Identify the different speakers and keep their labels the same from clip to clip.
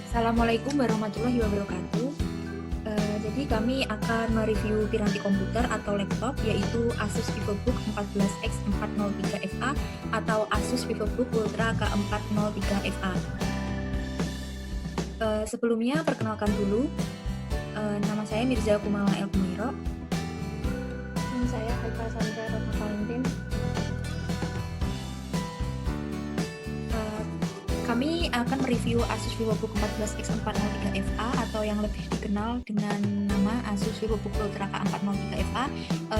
Speaker 1: Assalamualaikum warahmatullahi wabarakatuh. Jadi kami akan mereview piranti komputer atau laptop yaitu Asus VivoBook 14X 403FA atau Asus VivoBook Ultra K403FA. Sebelumnya perkenalkan dulu, nama saya Mirza Kumala El Kumairo.
Speaker 2: Dan saya Haikal Sandra Ratna Valentin.
Speaker 1: Kami akan mereview Asus VivoBook 14X 403FA atau yang lebih dikenal dengan nama Asus VivoBook Ultra K403FA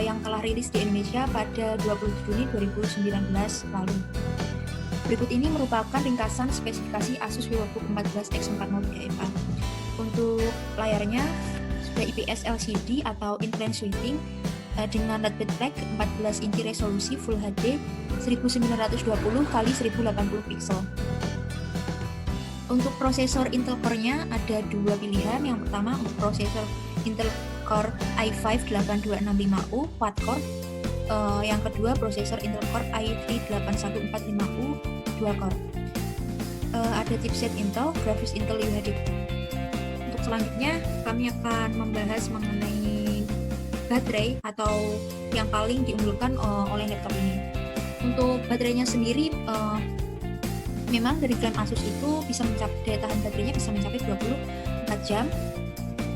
Speaker 1: yang telah rilis di Indonesia pada 27 Juni 2019 lalu. Berikut ini merupakan ringkasan spesifikasi Asus VivoBook 14X 403FA. Untuk layarnya sudah IPS LCD atau in-plane switching dengan LED backlight 14 inci resolusi Full HD 1920 x 1080 pixel. Untuk prosesor Intel Core-nya ada dua pilihan. Yang pertama untuk prosesor Intel Core i5 8265U quad-core. Yang kedua prosesor Intel Core i3 8145U dual-core. Ada chipset Intel, grafis Intel UHD. Untuk selanjutnya kami akan membahas mengenai baterai atau yang paling diunggulkan oleh laptop ini. Untuk baterainya sendiri memang dari klaim Asus itu bisa mencapai daya tahan baterainya bisa mencapai 24 jam.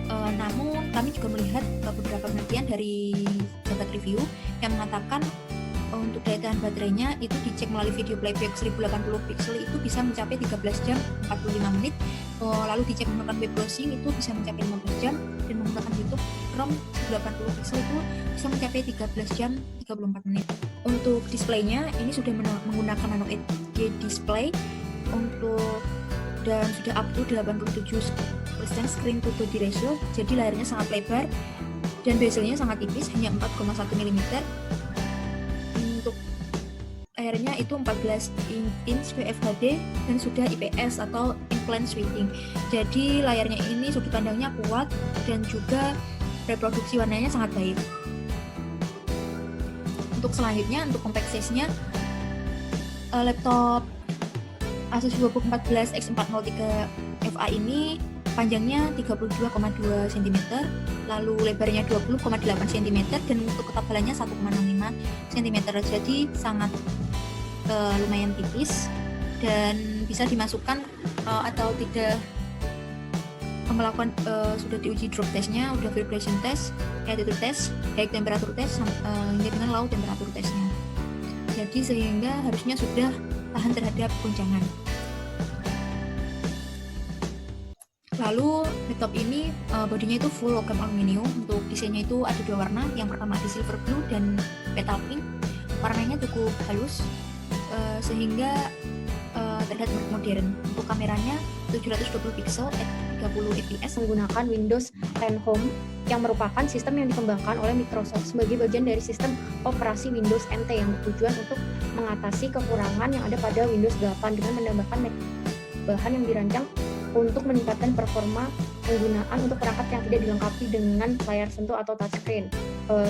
Speaker 1: Namun kami juga melihat beberapa penelitian dari Jagat Review yang mengatakan untuk daya tahan baterainya itu dicek melalui video playback 1080 pixel itu bisa mencapai 13 jam 45 menit. Lalu dicek menggunakan web browsing itu bisa mencapai 15 jam dan menggunakan YouTube Chrome 1080 pixel itu bisa mencapai 13 jam 34 menit. Untuk displaynya ini sudah menggunakan Nano Edge display dan sudah up to 87% screen to body ratio, jadi layarnya sangat lebar dan bezelnya sangat tipis, hanya 4,1 mm. Untuk layarnya itu 14 inch QFHD dan sudah IPS atau in-plane switching, jadi layarnya ini sudut pandangnya kuat dan juga reproduksi warnanya sangat baik. Untuk selanjutnya, untuk compact size-nya, laptop Asus VivoBook 14X 403FA ini panjangnya 32,2 cm, lalu lebarnya 20,8 cm dan untuk ketebalannya 1,65 cm, jadi sangat lumayan tipis dan bisa dimasukkan atau tidak melakukan sudah diuji drop testnya, udah vibration test, attitude test, high temperature test hingga dengan low temperature testnya. Jadi sehingga harusnya sudah tahan terhadap guncangan. Lalu laptop ini bodinya itu full logam aluminium. Untuk desainnya itu ada dua warna. Yang pertama ada silver blue dan petal pink. Warnanya cukup halus sehingga terlihat modern. Untuk kameranya 720 pixel at 30 fps
Speaker 2: Menggunakan Windows 10 Home yang merupakan sistem yang dikembangkan oleh Microsoft sebagai bagian dari sistem operasi Windows NT yang bertujuan untuk mengatasi kekurangan yang ada pada Windows 8 dengan menambahkan bahan yang dirancang untuk meningkatkan performa penggunaan untuk perangkat yang tidak dilengkapi dengan layar sentuh atau touchscreen.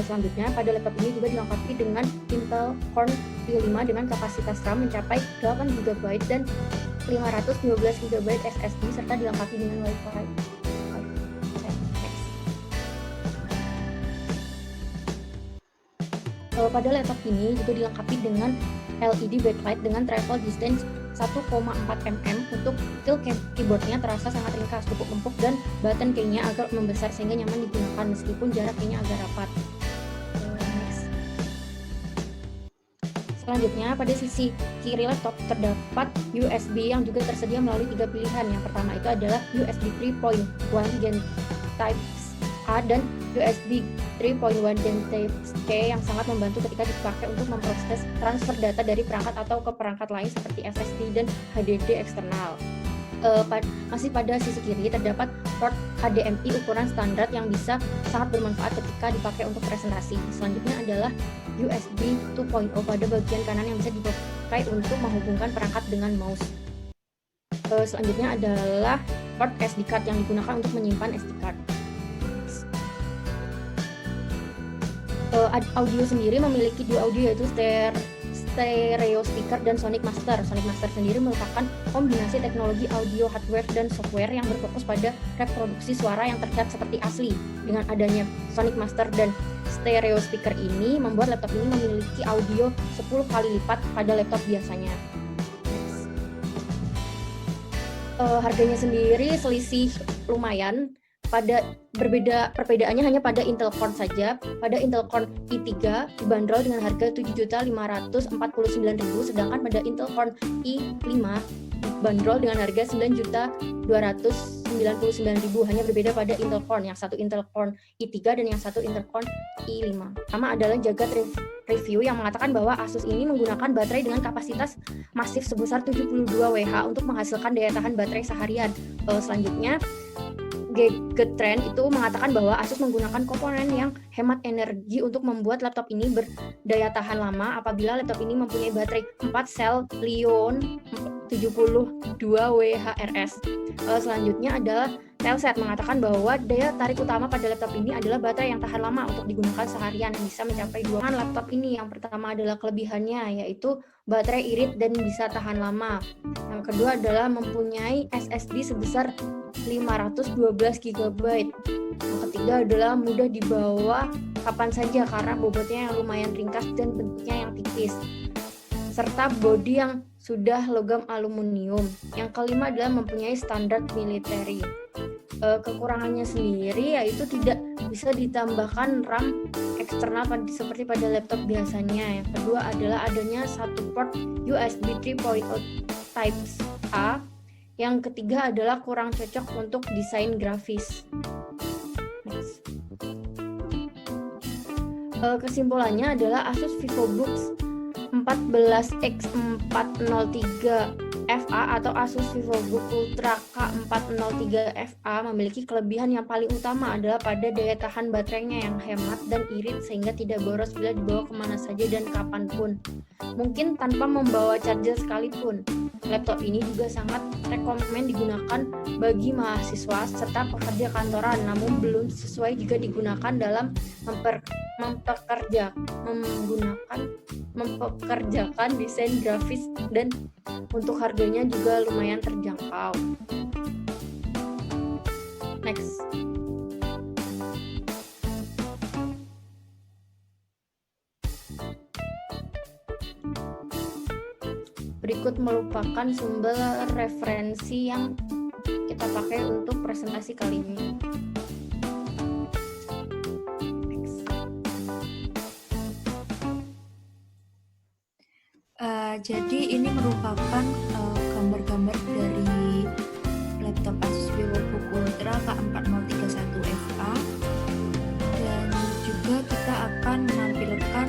Speaker 2: Selanjutnya, pada laptop ini juga dilengkapi dengan Intel Core i5 dengan kapasitas RAM mencapai 8 GB dan 512 GB SSD serta dilengkapi dengan Wi-Fi. Pada laptop ini juga dilengkapi dengan LED backlight dengan travel distance 1,4 mm. Untuk feel keyboardnya terasa sangat ringkas, cukup empuk dan button key-nya agak membesar sehingga nyaman digunakan meskipun jarak key-nya agak rapat. Next. Selanjutnya, pada sisi kiri laptop terdapat USB yang juga tersedia melalui 3 pilihan. Yang pertama itu adalah USB 3.1 Gen Type A dan USB 3.1 Gen Type C yang sangat membantu ketika dipakai untuk memproses transfer data dari perangkat atau ke perangkat lain seperti SSD dan HDD eksternal. Masih pada sisi kiri terdapat port HDMI ukuran standar yang bisa sangat bermanfaat ketika dipakai untuk presentasi. Selanjutnya adalah USB 2.0 pada bagian kanan yang bisa dipakai untuk menghubungkan perangkat dengan mouse. Selanjutnya adalah port SD card yang digunakan untuk menyimpan SD card. Audio sendiri memiliki dua audio yaitu stereo speaker, dan Sonic Master. Sonic Master sendiri merupakan kombinasi teknologi audio hardware dan software yang berfokus pada reproduksi suara yang terlihat seperti asli. Dengan adanya Sonic Master dan stereo speaker ini membuat laptop ini memiliki audio 10 kali lipat pada laptop biasanya. Harganya sendiri selisih lumayan. Perbedaannya hanya pada Intel Core saja. Pada Intel Core i3 dibanderol dengan harga 7.549.000, sedangkan pada Intel Core i5 dibanderol dengan harga 9.299.000. Hanya berbeda pada Intel Core, yang satu Intel Core i3 dan yang satu Intel Core i5. Pertama adalah Jagat Review yang mengatakan bahwa Asus ini menggunakan baterai dengan kapasitas masif sebesar 72 Wh untuk menghasilkan daya tahan baterai seharian. Selanjutnya Geektrend itu mengatakan bahwa Asus menggunakan komponen yang hemat energi untuk membuat laptop ini berdaya tahan lama apabila laptop ini mempunyai baterai 4 sel Li-ion 72 WHRS. Selanjutnya adalah Telset mengatakan bahwa daya tarik utama pada laptop ini adalah baterai yang tahan lama untuk digunakan seharian, bisa mencapai 2 laptop ini. Yang pertama adalah kelebihannya, yaitu baterai irit dan bisa tahan lama. Yang kedua adalah mempunyai SSD sebesar 512 GB. Yang ketiga adalah mudah dibawa kapan saja karena bobotnya yang lumayan ringkas dan bentuknya yang tipis, serta bodi yang sudah logam aluminium. Yang kelima adalah mempunyai standar military. Kekurangannya sendiri yaitu tidak bisa ditambahkan RAM eksternal seperti pada laptop biasanya. Yang kedua adalah adanya satu port USB 3.0 Type-A. Yang ketiga adalah kurang cocok untuk desain grafis. Next. Kesimpulannya adalah Asus VivoBooks 14X403 FA atau Asus VivoBook Ultra K403 FA memiliki kelebihan yang paling utama adalah pada daya tahan baterainya yang hemat dan irit sehingga tidak boros bila dibawa kemana saja dan kapanpun, mungkin tanpa membawa charger sekalipun. Laptop ini juga sangat rekomen digunakan bagi mahasiswa serta pekerja kantoran, namun belum sesuai jika digunakan dalam mempekerjakan desain grafis, dan untuk harganya juga lumayan terjangkau. Next. Berikut merupakan sumber referensi yang kita pakai untuk presentasi kali ini.
Speaker 1: Jadi ini merupakan gambar-gambar dari laptop Asus VivoBook Ultra K403 FA, dan juga kita akan menampilkan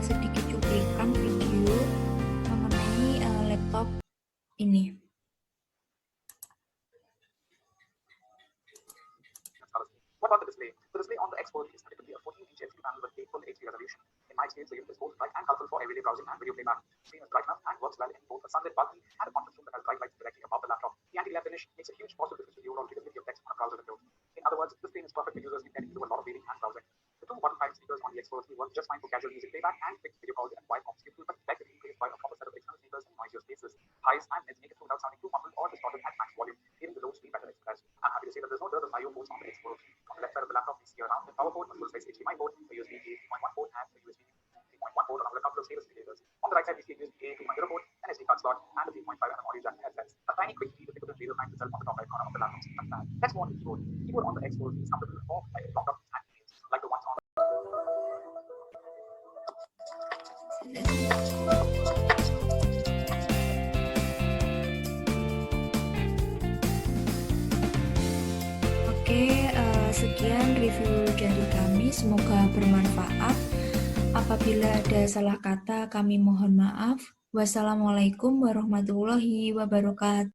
Speaker 1: sedikit cuplikan video mengenai laptop ini.
Speaker 3: What about the display? The display on the Expert is predicted to be a 14-inch LCD panel with full HD resolution. In my experience, the unit is both bright and colorful for everyday browsing and video playback. The screen is bright enough and works well in both a sunlit balcony and a conference room that has bright lights directly above the laptop. The anti-glare finish makes a huge positive difference to the overall readability of text on a browser window. In other words, this screen is perfect for users who can do a lot of reading and browsing. The two bottom 5 speakers on the Expert work just fine for casual music playback and quick video calls and wide off skip, but beg to be replaced by a proper set of external speakers in noisier spaces. Highs and mids make it through without sounding too muffled or distorted at max volume, leaving the low speed better expressed. I'm happy to say that there's no dearth of I/O ports on the Expert. On the left side of the laptop, we see a round power port, a full-size HDMI port, a USB 3.1 port, and a USB 3.1 port, along with a couple of stable indicators. On the right side, we see a USB A 2.0 port, an SD card slot, and a 3.5mm audio jack headsets. A tiny quick key with the radio finds itself on the top right corner of the laptop. Let's move on to the keyboard. The keyboard on the Expert is comfortable for lock-up and keys, like the ones on the
Speaker 1: Sekian review dari kami, semoga bermanfaat. Apabila ada salah kata, kami mohon maaf. Wassalamualaikum warahmatullahi wabarakatuh.